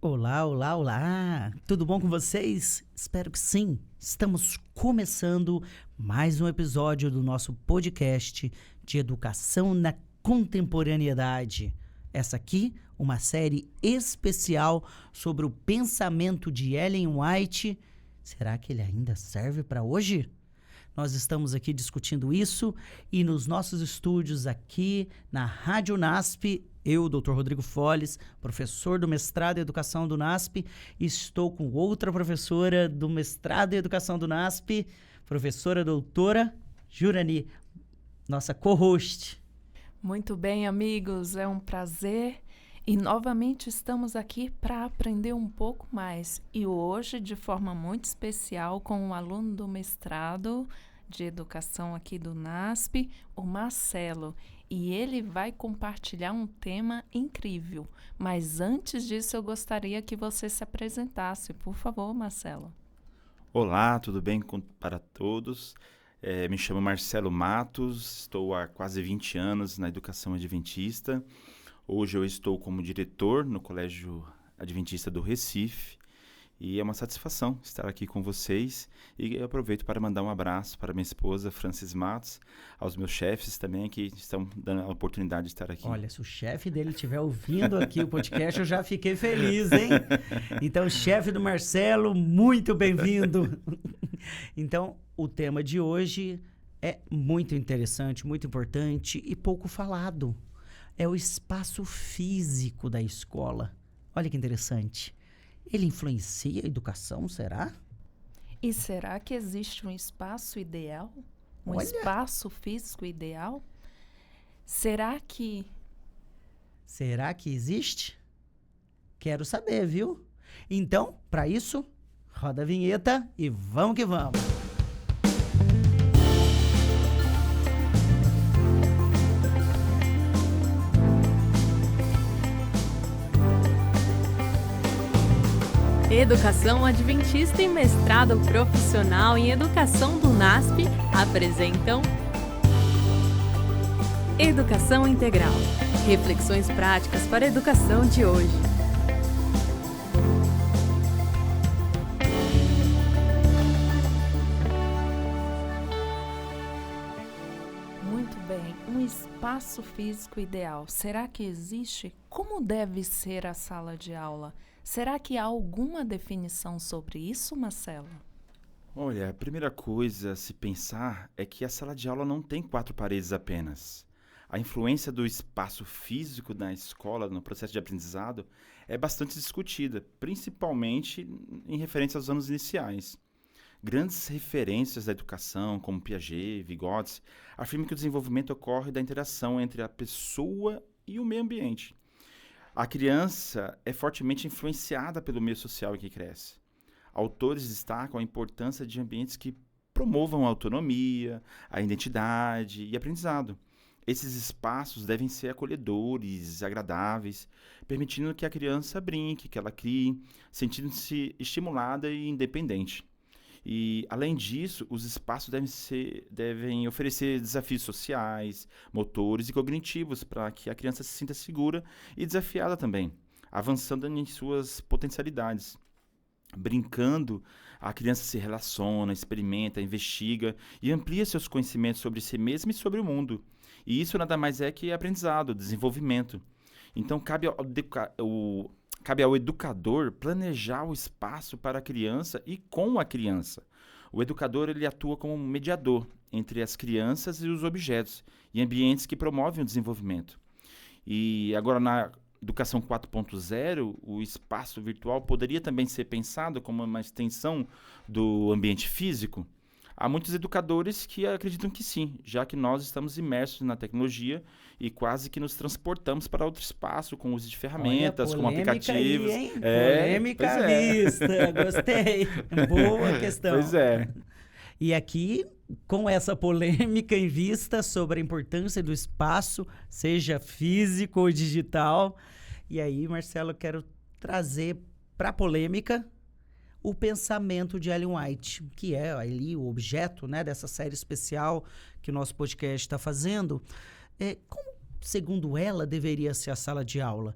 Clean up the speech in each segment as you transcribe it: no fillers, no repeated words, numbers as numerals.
Olá, olá, olá! Tudo bom com vocês? Espero que sim. Estamos começando mais um episódio do nosso podcast de educação na contemporaneidade. Essa aqui, uma série especial sobre o pensamento de Ellen White. Será que ele ainda serve para hoje? Nós estamos aqui discutindo isso e nos nossos estúdios aqui na Rádio NASP, eu, Dr. Rodrigo Folles, professor do mestrado em Educação do NASP, estou com outra professora do mestrado em Educação do NASP, professora doutora Jurani, nossa co-host. Muito bem, amigos, é um prazer e novamente estamos aqui para aprender um pouco mais. E hoje, de forma muito especial, com um aluno do mestrado de Educação aqui do NASP, o Marcelo. E ele vai compartilhar um tema incrível. Mas antes disso, eu gostaria que você se apresentasse. Por favor, Marcelo. Olá, tudo bem para todos? Me chamo Marcelo Matos, estou há quase 20 anos na educação adventista. Hoje eu estou como diretor no Colégio Adventista do Recife e é uma satisfação estar aqui com vocês. E eu aproveito para mandar um abraço para minha esposa, Francis Matos, aos meus chefes também que estão dando a oportunidade de estar aqui. Olha, se o chefe dele estiver ouvindo aqui o podcast, eu já fiquei feliz, hein? Então, chefe do Marcelo, muito bem-vindo. Então, o tema de hoje é muito interessante, muito importante e pouco falado. É o espaço físico da escola. Olha que interessante. Ele influencia a educação, será? E será que existe um espaço ideal? Um espaço físico ideal? Será que existe? Quero saber, viu? Então, para isso, roda a vinheta e vamos que vamos. Educação Adventista e Mestrado Profissional em Educação do NASP apresentam Educação Integral. Reflexões práticas para a educação de hoje. Muito bem, um espaço físico ideal. Será que existe? Como deve ser a sala de aula? Será que há alguma definição sobre isso, Marcelo? Olha, a primeira coisa a se pensar é que a sala de aula não tem 4 paredes apenas. A influência do espaço físico na escola, no processo de aprendizado, é bastante discutida, principalmente em referência aos anos iniciais. Grandes referências da educação, como Piaget, Vygotsky, afirmam que o desenvolvimento ocorre da interação entre a pessoa e o meio ambiente. A criança é fortemente influenciada pelo meio social em que cresce. Autores destacam a importância de ambientes que promovam a autonomia, a identidade e aprendizado. Esses espaços devem ser acolhedores, agradáveis, permitindo que a criança brinque, que ela crie, sentindo-se estimulada e independente. E, além disso, os espaços devem oferecer desafios sociais, motores e cognitivos para que a criança se sinta segura e desafiada também, avançando em suas potencialidades. Brincando, a criança se relaciona, experimenta, investiga e amplia seus conhecimentos sobre si mesma e sobre o mundo. E isso nada mais é que aprendizado, desenvolvimento. Então, cabe ao educador planejar o espaço para a criança e com a criança. O educador ele atua como um mediador entre as crianças e os objetos e ambientes que promovem o desenvolvimento. E agora, na Educação 4.0, o espaço virtual poderia também ser pensado como uma extensão do ambiente físico? Há muitos educadores que acreditam que sim, já que nós estamos imersos na tecnologia e quase que nos transportamos para outro espaço com o uso de ferramentas, como aplicativos. Aí, hein? Polêmica à vista, gostei. Boa questão. Pois é. E aqui, com essa polêmica em vista sobre a importância do espaço, seja físico ou digital, e aí, Marcelo, eu quero trazer para a polêmica o pensamento de Ellen White, que é ali o objeto, né, dessa série especial que o nosso podcast está fazendo. Como, segundo ela, deveria ser a sala de aula?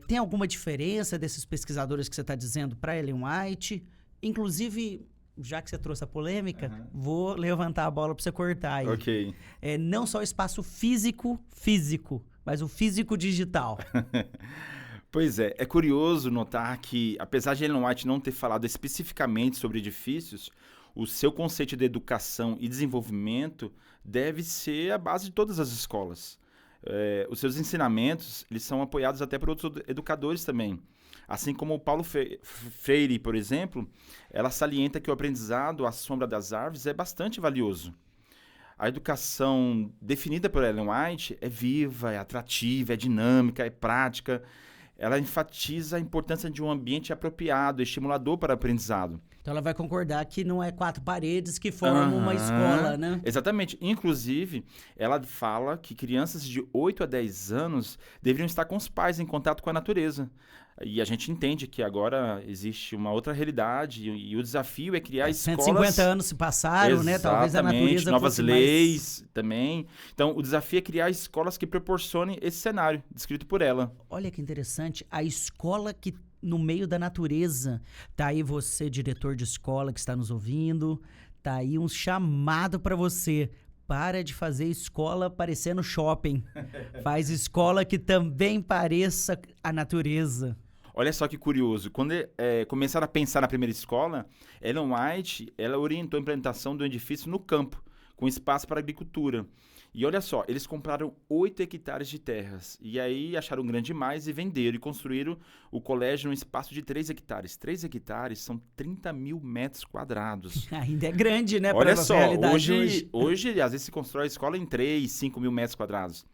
Tem alguma diferença desses pesquisadores que você está dizendo para Ellen White? Inclusive, já que você trouxe a polêmica, vou levantar a bola para você cortar aí. Ok. Não só o espaço físico, mas o físico digital. Pois é curioso notar que, apesar de Ellen White não ter falado especificamente sobre edifícios, o seu conceito de educação e desenvolvimento deve ser a base de todas as escolas. Os seus ensinamentos, eles são apoiados até por outros educadores também. Assim como o Paulo Freire, por exemplo, ela salienta que o aprendizado à sombra das árvores é bastante valioso. A educação definida por Ellen White é viva, é atrativa, é dinâmica, é prática. Ela enfatiza a importância de um ambiente apropriado, estimulador para o aprendizado. Então ela vai concordar que não é 4 paredes que formam uma escola, né? Exatamente. Inclusive, ela fala que crianças de 8 a 10 anos deveriam estar com os pais em contato com a natureza. E a gente entende que agora existe uma outra realidade e o desafio é criar escolas... 150 anos se passaram, né? Talvez a natureza novas fosse leis também. Então, o desafio é criar escolas que proporcionem esse cenário descrito por ela. Olha que interessante, a escola que no meio da natureza. Tá aí você, diretor de escola que está nos ouvindo, tá aí um chamado para você. Para de fazer escola parecendo shopping. Faz escola que também pareça a natureza. Olha só que curioso, quando começaram a pensar na primeira escola, Ellen White, ela orientou a implementação do edifício no campo, com espaço para agricultura. E olha só, eles compraram 8 hectares de terras, e aí acharam grande demais e venderam, e construíram o colégio num espaço de 3 hectares. 3 hectares são 30 mil metros quadrados. Ainda é grande, né? Olha pra só, realidade hoje às vezes se constrói a escola em 3, 5 mil metros quadrados.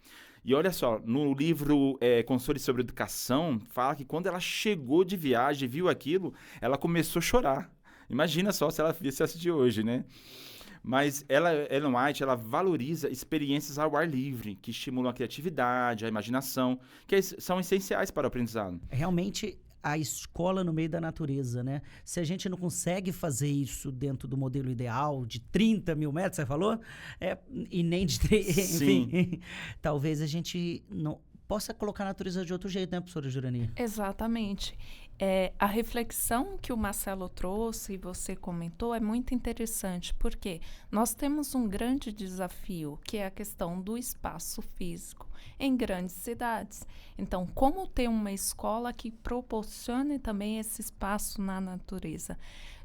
E olha só, no livro Conselhos sobre Educação, fala que quando ela chegou de viagem e viu aquilo, ela começou a chorar. Imagina só se ela fizesse de hoje, né? Mas Ellen White, ela valoriza experiências ao ar livre, que estimulam a criatividade, a imaginação, que são essenciais para o aprendizado. Realmente, a escola no meio da natureza, né? Se a gente não consegue fazer isso dentro do modelo ideal de 30 mil metros, você falou? E nem de 3, enfim. Talvez a gente não possa colocar a natureza de outro jeito, né, professora Jurani? Exatamente. A reflexão que o Marcelo trouxe e você comentou é muito interessante, porque nós temos um grande desafio, que é a questão do espaço físico em grandes cidades. Então, como ter uma escola que proporcione também esse espaço na natureza?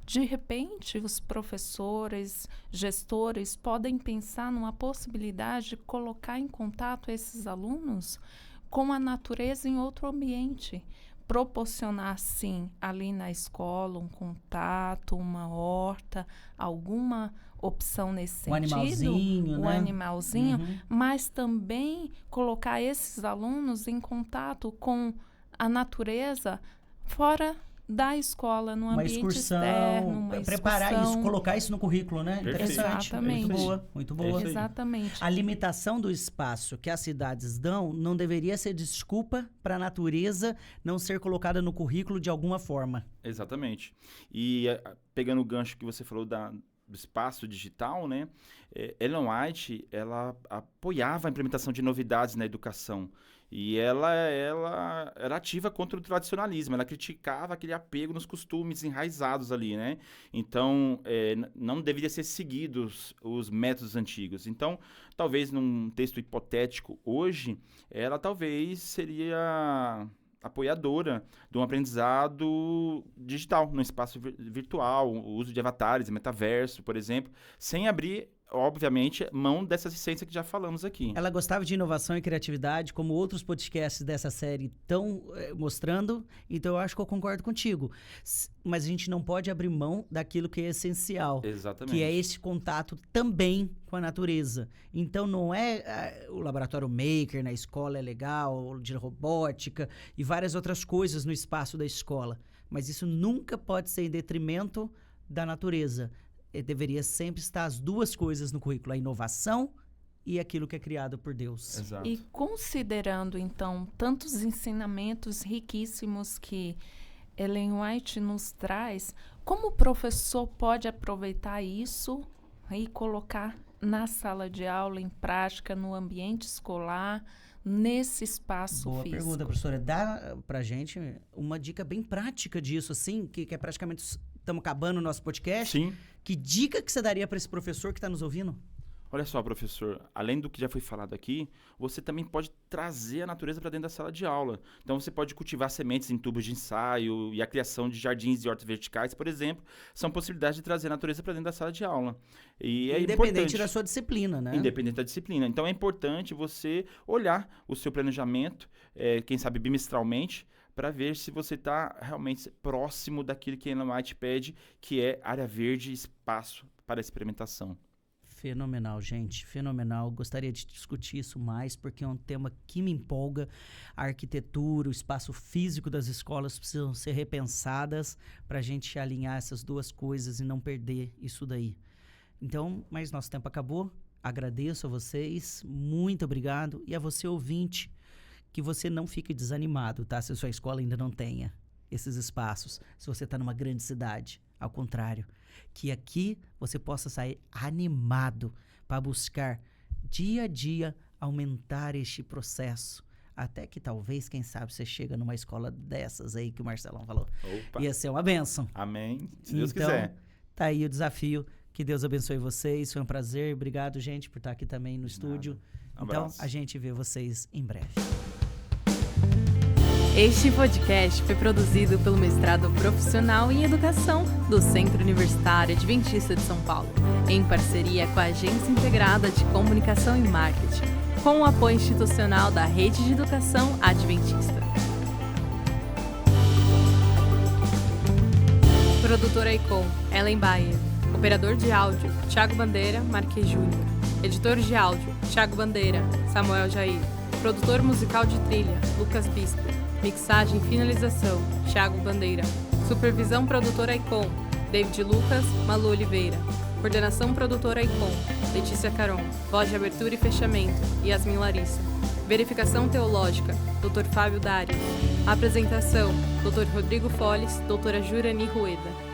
De repente, os professores, gestores podem pensar numa possibilidade de colocar em contato esses alunos com a natureza em outro ambiente. Proporcionar, sim, ali na escola, um contato, uma horta, alguma opção nesse sentido. Um animalzinho, né? Mas também colocar esses alunos em contato com a natureza fora da escola, no ambiente excursão, externo, preparar isso, colocar isso no currículo, né? Interessante. Exatamente. Muito boa. Exatamente. A limitação do espaço que as cidades dão não deveria ser desculpa para a natureza não ser colocada no currículo de alguma forma. Exatamente. E pegando o gancho que você falou do espaço digital, né? Ellen White, ela apoiava a implementação de novidades na educação. E ela era ativa contra o tradicionalismo, ela criticava aquele apego nos costumes enraizados ali, né? Então, não deveria ser seguidos os métodos antigos. Então, talvez num texto hipotético hoje, ela talvez seria apoiadora de um aprendizado digital, no espaço virtual, o uso de avatares, metaverso, por exemplo, sem abrir, obviamente, mão dessa essência que já falamos aqui. Ela gostava de inovação e criatividade, como outros podcasts dessa série estão mostrando, então eu acho que eu concordo contigo. Mas a gente não pode abrir mão daquilo que é essencial. Exatamente. Que é esse contato também com a natureza. Então não é o laboratório maker na escola é legal, de robótica e várias outras coisas no espaço da escola. Mas isso nunca pode ser em detrimento da natureza. Deveria sempre estar as duas coisas no currículo, a inovação e aquilo que é criado por Deus. Exato. E considerando, então, tantos ensinamentos riquíssimos que Ellen White nos traz, como o professor pode aproveitar isso e colocar na sala de aula, em prática, no ambiente escolar, nesse espaço Boa físico. pergunta, professora. Dá pra gente uma dica bem prática disso, assim, que é praticamente estamos acabando o nosso podcast. Sim. Que dica que você daria para esse professor que está nos ouvindo? Olha só, professor, além do que já foi falado aqui, você também pode trazer a natureza para dentro da sala de aula. Então, você pode cultivar sementes em tubos de ensaio e a criação de jardins e hortas verticais, por exemplo, são possibilidades de trazer a natureza para dentro da sala de aula. E é Independente importante, da sua disciplina, né? independente da disciplina. Então, é importante você olhar o seu planejamento, quem sabe bimestralmente, para ver se você está realmente próximo daquilo que a Enlight pede, que é área verde e espaço para experimentação. Fenomenal, gente, fenomenal. Gostaria de discutir isso mais, porque é um tema que me empolga. A arquitetura, o espaço físico das escolas precisam ser repensadas para a gente alinhar essas duas coisas e não perder isso daí. Então, mas nosso tempo acabou. Agradeço a vocês, muito obrigado. E a você, ouvinte, que você não fique desanimado, tá? Se a sua escola ainda não tenha esses espaços, se você está numa grande cidade. Ao contrário, que aqui você possa sair animado para buscar dia a dia aumentar este processo. Até que talvez, quem sabe, você chega numa escola dessas aí que o Marcelão falou. Opa. Ia ser uma bênção. Amém. Se Deus Então, quiser. tá aí o desafio. Que Deus abençoe vocês. Foi um prazer. Obrigado, gente, por estar aqui também no estúdio. Um Então, abraço. a gente vê vocês em breve. Este podcast foi produzido pelo Mestrado Profissional em Educação do Centro Universitário Adventista de São Paulo, em parceria com a Agência Integrada de Comunicação e Marketing, com o apoio institucional da Rede de Educação Adventista. Produtora Icon, Ellen Bayer. Operador de áudio, Thiago Bandeira, Marquês Júnior. Editor de áudio, Thiago Bandeira, Samuel Jair. Produtor musical de trilha, Lucas Bispo. Mixagem e finalização, Thiago Bandeira. Supervisão produtora Icon, David Lucas, Malu Oliveira. Coordenação produtora Icon, Letícia Caron. Voz de abertura e fechamento, Yasmin Larissa. Verificação teológica, Dr. Fábio Dário. Apresentação, Dr. Rodrigo Foles, doutora Jurani Rueda.